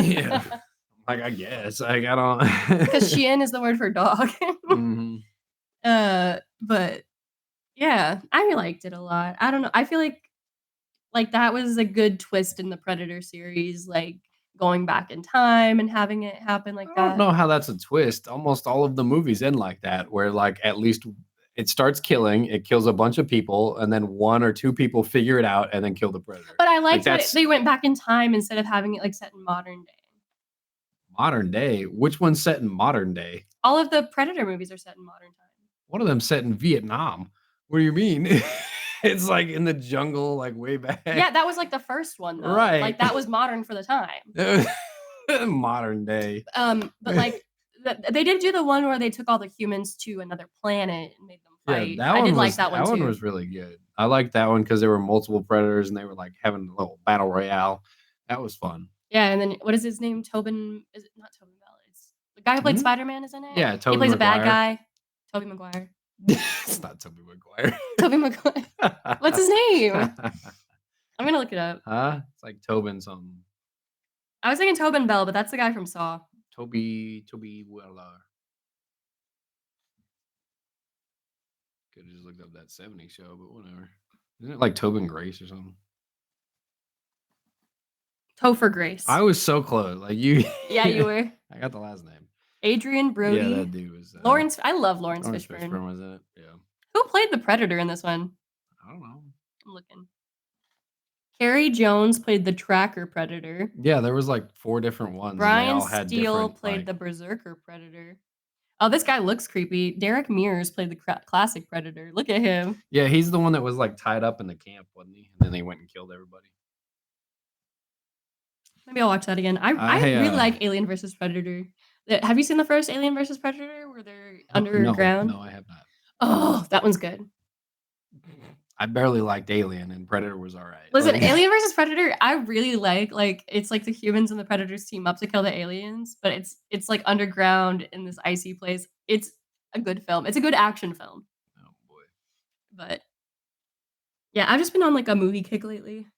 Yeah, like I guess like I don't Because Shein is the word for dog. Mhm. But yeah, I liked it a lot. I don't know. I feel like that was a good twist in the Predator series, like going back in time and having it happen like I that. don't know how that's a twist. Almost all of the movies end like that, where like at least it starts killing, it kills a bunch of people, and then 1 or 2 people figure it out and then kill the predator. But I liked that that's they went back in time instead of having it like set in modern day. modern day. Which one's set in modern day? All of the Predator movies are set in modern time. One of them set in Vietnam. What do you mean? It's like in the jungle, like way back. Yeah, that was like the first one, though. Right. Like that was modern for the time. Modern day. But like they did do the one where they took all the humans to another planet and made them fight. Yeah, I did like that one too. That one was really good. I liked that one because there were multiple predators and they were like having a little battle royale. That was fun. Yeah, and then what is his name? Tobin? Is it not Tobin Bell? It's the guy who played Spider-Man, is in it. Yeah, he plays Tobey a bad Maguire. guy. Tobey Maguire. It's not Tobey Maguire. Tobey Maguire. What's his name? I'm gonna look it up. Huh? It's like Tobin something. I was thinking Tobin Bell, but that's the guy from Saw. Toby Weller. Could have just looked up that 70s show, but whatever. Isn't it like Tobin Grace or something? Topher Grace. I was so close. Like you. Yeah, you were. I got the last name. Adrian Brody. Yeah, that dude was. Lawrence. I love Lawrence Fishburne. Fishburne was in it. Yeah. Who played the Predator in this one? I don't know. I'm looking. Carrie Jones played the Tracker Predator. Yeah, there was like 4 different ones. Brian and they all had Steele played the Berserker Predator. Oh, this guy looks creepy. Derek Mears played the classic Predator. Look at him. Yeah, he's the one that was like tied up in the camp, wasn't he? And then they went and killed everybody. Maybe I'll watch that again. I really like Alien vs Predator. Have you seen the first Alien vs Predator where they're underground? No, I have not. Oh, that one's good. I barely liked Alien, and Predator was all right. Listen, Alien vs Predator, I really like it's like the humans and the Predators team up to kill the aliens, but it's like underground in this icy place. It's a good film. It's a good action film. Oh boy. But yeah, I've just been on like a movie kick lately.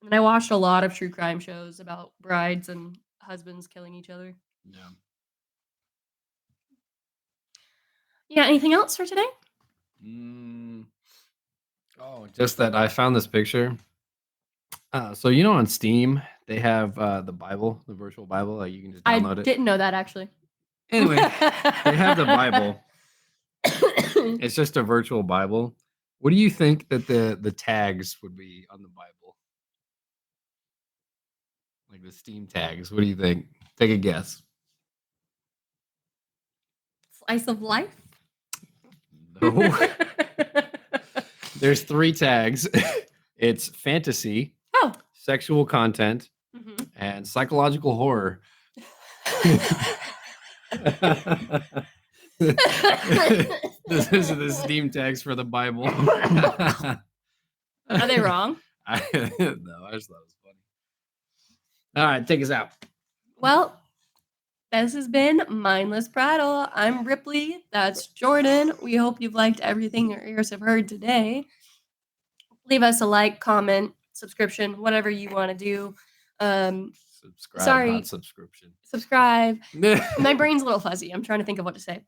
And I watched a lot of true crime shows about brides and husbands killing each other. Yeah. Yeah, anything else for today? Oh, just that I found this picture. So on Steam they have the Bible, the virtual Bible. Like you can just I download it. didn't know that actually. Anyway, they have the Bible. It's just a virtual Bible. What do you think that the tags would be on the Bible? Like the Steam tags. What do you think? Take a guess. Slice of life? No. There's 3 tags. It's fantasy, Oh. sexual content, Mhm. and psychological horror. This is the Steam tags for the Bible. Are they wrong? No, I just thought it was funny. All right, take us out. Well, this has been Mindless Prattle. I'm Ripley. That's Jordan. We hope you've liked everything your ears have heard today. Leave us a like, comment, subscription, whatever you want to do. Subscribe, Sorry. not subscription. Subscribe. My brain's a little fuzzy. I'm trying to think of what to say.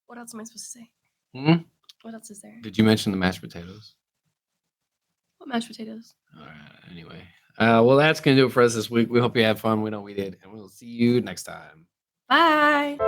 What else am I supposed to say? Hmm? What else is there? Did you mention the mashed potatoes? What mashed potatoes? All right. Anyway, well, that's gonna do it for us this week. We hope you had fun. We know we did, and we'll see you next time. Bye.